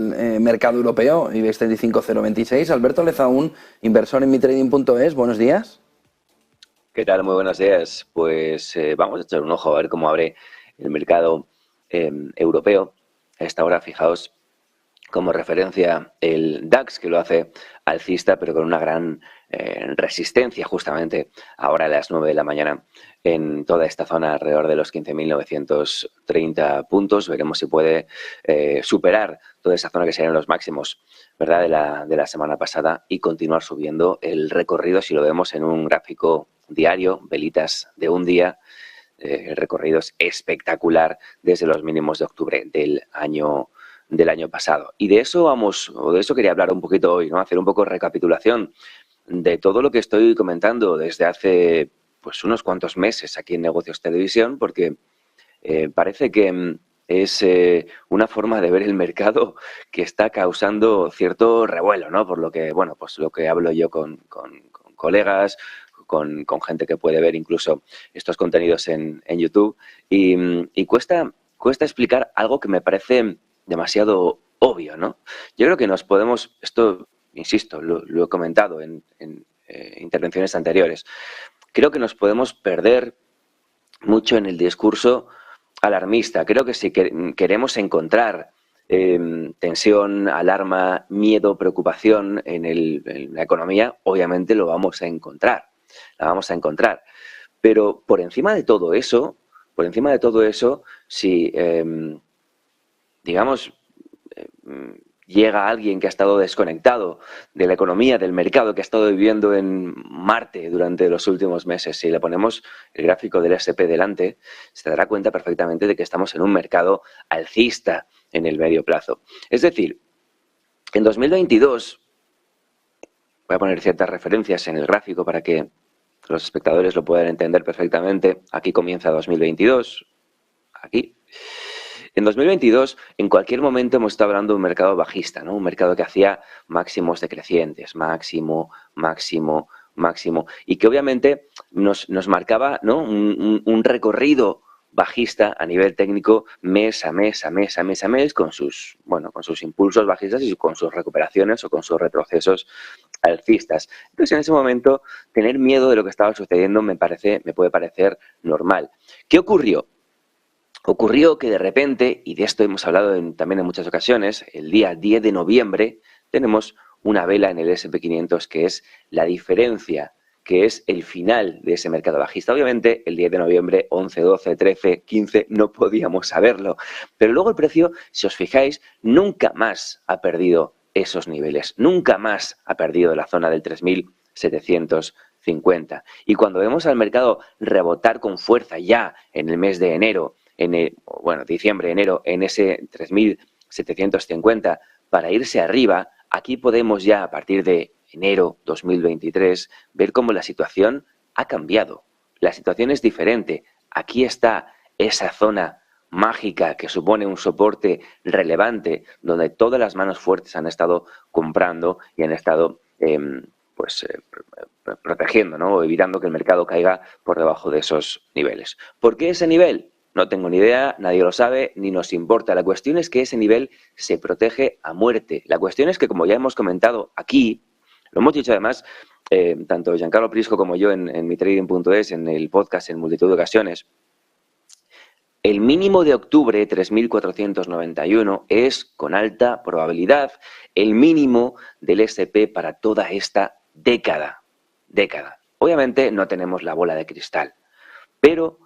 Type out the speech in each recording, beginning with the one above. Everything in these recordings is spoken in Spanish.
mercado europeo, IBEX 35026. Alberto Lezaún, inversor en mitrading.es. Buenos días. ¿Qué tal? Muy buenos días. Pues vamos a echar un ojo a ver cómo abre el mercado europeo. A esta hora, fijaos como referencia el DAX, que lo hace alcista, pero con una gran resistencia justamente ahora a las 9 de la mañana en toda esta zona alrededor de los 15.930 puntos. Veremos si puede superar toda esa zona que serían los máximos, ¿verdad?, de la semana pasada y continuar subiendo el recorrido. Si lo vemos en un gráfico diario, velitas de un día, el recorrido es espectacular desde los mínimos de octubre del año pasado. Y de eso quería hablar un poquito hoy, ¿no? Hacer un poco de recapitulación de todo lo que estoy comentando desde hace pues unos cuantos meses aquí en Negocios Televisión, porque parece que es una forma de ver el mercado que está causando cierto revuelo, ¿no? Por lo que, bueno, pues lo que hablo yo con colegas, con gente que puede ver incluso estos contenidos en YouTube, y cuesta explicar algo que me parece demasiado obvio, ¿no? Yo creo que nos podemos, esto, insisto, lo he comentado en intervenciones anteriores, creo que nos podemos perder mucho en el discurso alarmista. Creo que si queremos encontrar tensión, alarma, miedo, preocupación en la economía, obviamente lo vamos a encontrar, la vamos a encontrar. Pero por encima de todo eso, si digamos, llega alguien que ha estado desconectado de la economía, del mercado, que ha estado viviendo en Marte durante los últimos meses, si le ponemos el gráfico del S&P delante, se dará cuenta perfectamente de que estamos en un mercado alcista en el medio plazo. Es decir, en 2022, voy a poner ciertas referencias en el gráfico para que los espectadores lo puedan entender perfectamente. Aquí comienza 2022, aquí. En 2022, en cualquier momento hemos estado hablando de un mercado bajista, ¿no? Un mercado que hacía máximos decrecientes, máximo, y que obviamente nos marcaba, ¿no?, un recorrido bajista a nivel técnico mes a mes, con sus impulsos bajistas y con sus recuperaciones o con sus retrocesos alcistas. Entonces, en ese momento, tener miedo de lo que estaba sucediendo me puede parecer normal. ¿Qué ocurrió? Ocurrió que de repente, y de esto hemos hablado también en muchas ocasiones, el día 10 de noviembre tenemos una vela en el S&P 500 que es la diferencia, que es el final de ese mercado bajista. Obviamente, el 10 de noviembre, 11, 12, 13, 15, no podíamos saberlo. Pero luego el precio, si os fijáis, nunca más ha perdido esos niveles. Nunca más ha perdido la zona del 3.750. Y cuando vemos al mercado rebotar con fuerza ya en el mes de enero, diciembre, enero, en ese 3.750 para irse arriba, aquí podemos ya a partir de enero 2023 ver cómo la situación ha cambiado. La situación es diferente. Aquí está esa zona mágica que supone un soporte relevante donde todas las manos fuertes han estado comprando y han estado protegiendo, ¿no?, o evitando que el mercado caiga por debajo de esos niveles. ¿Por qué ese nivel? No tengo ni idea, nadie lo sabe, ni nos importa. La cuestión es que ese nivel se protege a muerte. La cuestión es que, como ya hemos comentado aquí, lo hemos dicho además, tanto Giancarlo Prisco como yo en mitrading.es, en el podcast en multitud de ocasiones, el mínimo de octubre, 3.491, es con alta probabilidad el mínimo del S&P para toda esta década. Obviamente no tenemos la bola de cristal, pero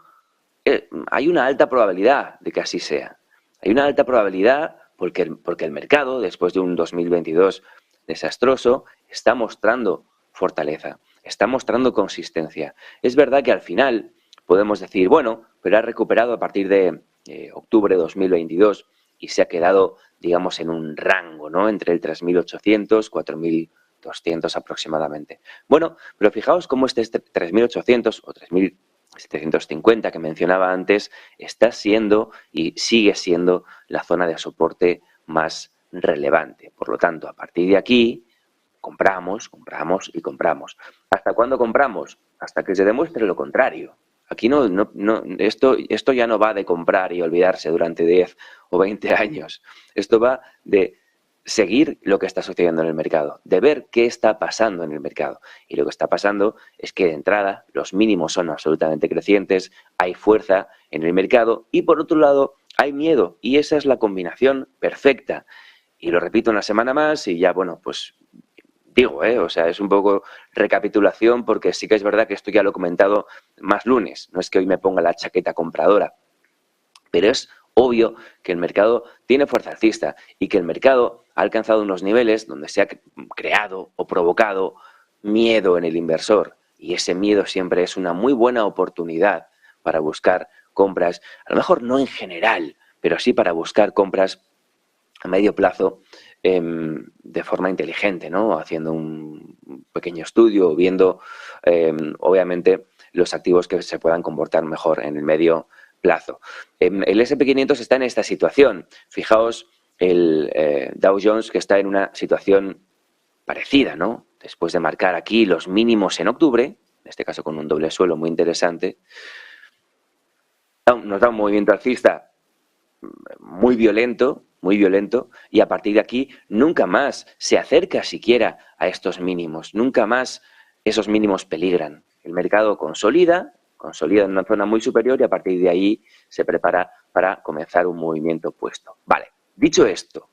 hay una alta probabilidad de que así sea. Hay una alta probabilidad porque el mercado, después de un 2022 desastroso, está mostrando fortaleza, está mostrando consistencia. Es verdad que al final podemos decir, bueno, pero ha recuperado a partir de octubre de 2022 y se ha quedado, digamos, en un rango, ¿no?, entre el 3.800, 4.200 aproximadamente. Bueno, pero fijaos cómo este 3.800 o 3.750 que mencionaba antes está siendo y sigue siendo la zona de soporte más relevante. Por lo tanto, a partir de aquí, compramos y compramos. ¿Hasta cuándo compramos? Hasta que se demuestre lo contrario. Aquí esto ya no va de comprar y olvidarse durante 10 o 20 años. Esto va de seguir lo que está sucediendo en el mercado, de ver qué está pasando en el mercado. Y lo que está pasando es que de entrada los mínimos son absolutamente crecientes, hay fuerza en el mercado y por otro lado hay miedo y esa es la combinación perfecta. Y lo repito una semana más y ya, bueno, pues digo, o sea, es un poco recapitulación porque sí que es verdad que esto ya lo he comentado más lunes, no es que hoy me ponga la chaqueta compradora, pero es obvio que el mercado tiene fuerza alcista y que el mercado ha alcanzado unos niveles donde se ha creado o provocado miedo en el inversor y ese miedo siempre es una muy buena oportunidad para buscar compras, a lo mejor no en general, pero sí para buscar compras a medio plazo de forma inteligente, ¿no? Haciendo un pequeño estudio, viendo obviamente los activos que se puedan comportar mejor en el medio plazo. El S&P 500 está en esta situación. Fijaos el Dow Jones que está en una situación parecida, ¿no? Después de marcar aquí los mínimos en octubre, en este caso con un doble suelo muy interesante, nos da un movimiento alcista muy violento, y a partir de aquí nunca más se acerca siquiera a estos mínimos, nunca más esos mínimos peligran. El mercado consolida en una zona muy superior y a partir de ahí se prepara para comenzar un movimiento opuesto. Vale, dicho esto,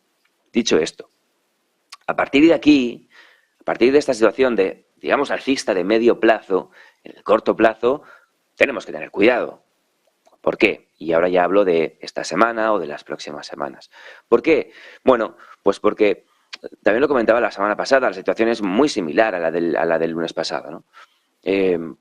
a partir de aquí, a partir de esta situación de, digamos, alcista de medio plazo, en el corto plazo, tenemos que tener cuidado. ¿Por qué? Y ahora ya hablo de esta semana o de las próximas semanas. ¿Por qué? Bueno, pues porque también lo comentaba la semana pasada, la situación es muy similar a la del lunes pasado, ¿no?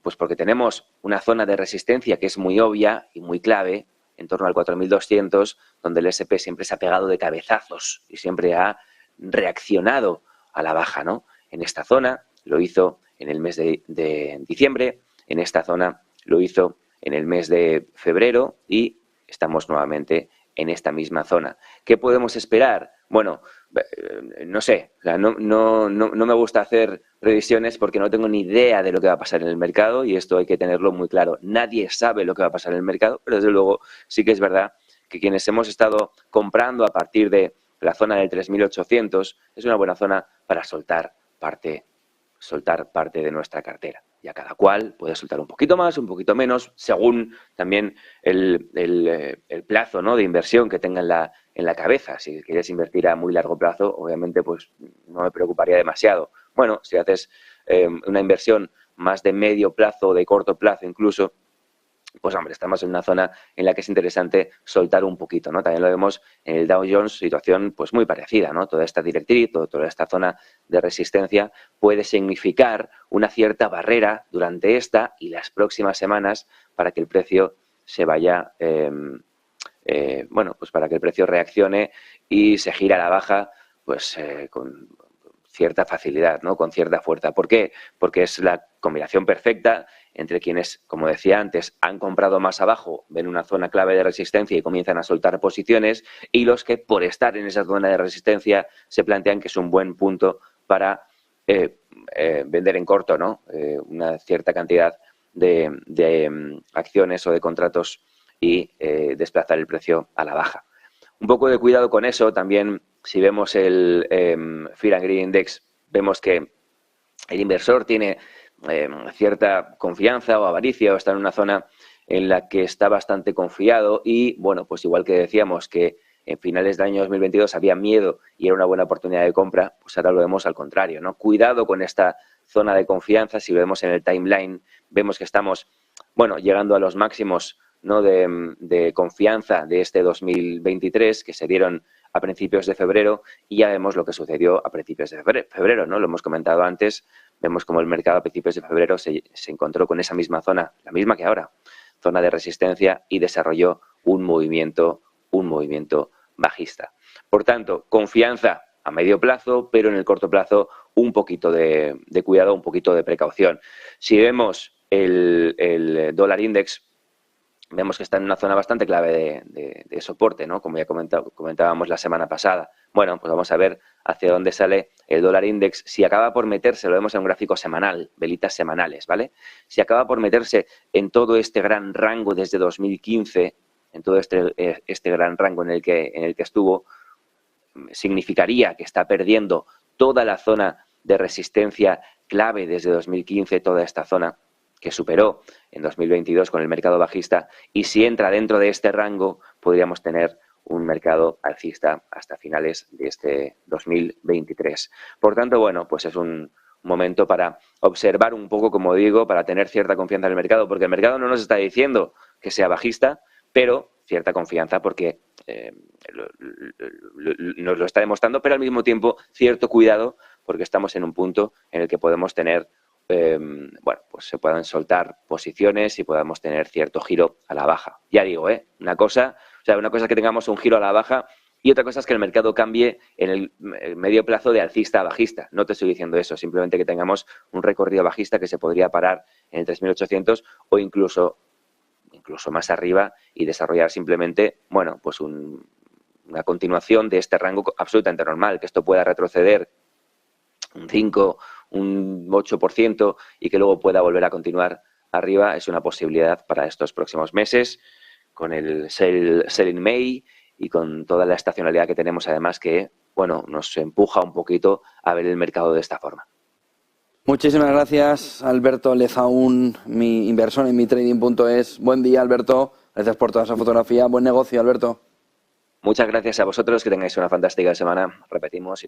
Pues porque tenemos una zona de resistencia que es muy obvia y muy clave, en torno al 4.200, donde el S&P siempre se ha pegado de cabezazos y siempre ha reaccionado a la baja, ¿no? En esta zona lo hizo en el mes de diciembre, en esta zona lo hizo en el mes de febrero y estamos nuevamente en esta misma zona. ¿Qué podemos esperar? Bueno, no sé, o sea, no me gusta hacer previsiones porque no tengo ni idea de lo que va a pasar en el mercado y esto hay que tenerlo muy claro. Nadie sabe lo que va a pasar en el mercado, pero desde luego sí que es verdad que quienes hemos estado comprando a partir de la zona del 3.800 es una buena zona para soltar parte de nuestra cartera. Y a cada cual puede soltar un poquito más, un poquito menos, según también el plazo, ¿no?, de inversión que tenga en la cabeza. Si quieres invertir a muy largo plazo, obviamente pues no me preocuparía demasiado. Bueno, si haces una inversión más de medio plazo o de corto plazo incluso, pues hombre, estamos en una zona en la que es interesante soltar un poquito, ¿no? También lo vemos en el Dow Jones, situación pues muy parecida, ¿no? Toda esta directriz, toda esta zona de resistencia puede significar una cierta barrera durante esta y las próximas semanas para que el precio se vaya, bueno, pues para que el precio reaccione y se gira a la baja, pues con cierta facilidad, ¿no?, con cierta fuerza. ¿Por qué? Porque es la combinación perfecta entre quienes, como decía antes, han comprado más abajo, ven una zona clave de resistencia y comienzan a soltar posiciones, y los que por estar en esa zona de resistencia se plantean que es un buen punto para vender en corto, ¿no?, una cierta cantidad de acciones o de contratos y desplazar el precio a la baja. Un poco de cuidado con eso también. Si vemos el Fear and Greed Index, vemos que el inversor tiene cierta confianza o avaricia o está en una zona en la que está bastante confiado y, bueno, pues igual que decíamos que en finales del año 2022 había miedo y era una buena oportunidad de compra, pues ahora lo vemos al contrario, ¿no? Cuidado con esta zona de confianza. Si vemos en el timeline, vemos que estamos, bueno, llegando a los máximos, ¿no?, de confianza de este 2023 que se dieron a principios de febrero y ya vemos lo que sucedió a principios de febrero, ¿no? Lo hemos comentado antes, vemos como el mercado a principios de febrero se encontró con esa misma zona, la misma que ahora, zona de resistencia y desarrolló un movimiento bajista. Por tanto, confianza a medio plazo, pero en el corto plazo un poquito de cuidado, un poquito de precaución. Si vemos el dólar index, vemos que está en una zona bastante clave de soporte, ¿no?, como ya comentábamos la semana pasada. Bueno, pues vamos a ver hacia dónde sale el dólar index. Si acaba por meterse, lo vemos en un gráfico semanal, velitas semanales, ¿vale? Si acaba por meterse en todo este gran rango desde 2015, en todo este gran rango en el que estuvo, significaría que está perdiendo toda la zona de resistencia clave desde 2015, toda esta zona que superó en 2022 con el mercado bajista, y si entra dentro de este rango podríamos tener un mercado alcista hasta finales de este 2023. Por tanto, bueno, pues es un momento para observar un poco, como digo, para tener cierta confianza en el mercado, porque el mercado no nos está diciendo que sea bajista, pero cierta confianza porque nos lo está demostrando, pero al mismo tiempo cierto cuidado porque estamos en un punto en el que podemos tener, bueno, pues se puedan soltar posiciones y podamos tener cierto giro a la baja. Ya digo, una cosa es que tengamos un giro a la baja y otra cosa es que el mercado cambie en el medio plazo de alcista a bajista. No te estoy diciendo eso, simplemente que tengamos un recorrido bajista que se podría parar en el 3.800 o incluso más arriba y desarrollar simplemente, bueno, pues una continuación de este rango absolutamente normal, que esto pueda retroceder un 5, un 8% y que luego pueda volver a continuar arriba, es una posibilidad para estos próximos meses, con el sell in May y con toda la estacionalidad que tenemos, además, que, bueno, nos empuja un poquito a ver el mercado de esta forma. Muchísimas gracias, Alberto Lezaún, mi inversor en mitrading.es. Buen día, Alberto. Gracias por toda esa fotografía. Buen negocio, Alberto. Muchas gracias a vosotros, que tengáis una fantástica semana. Repetimos.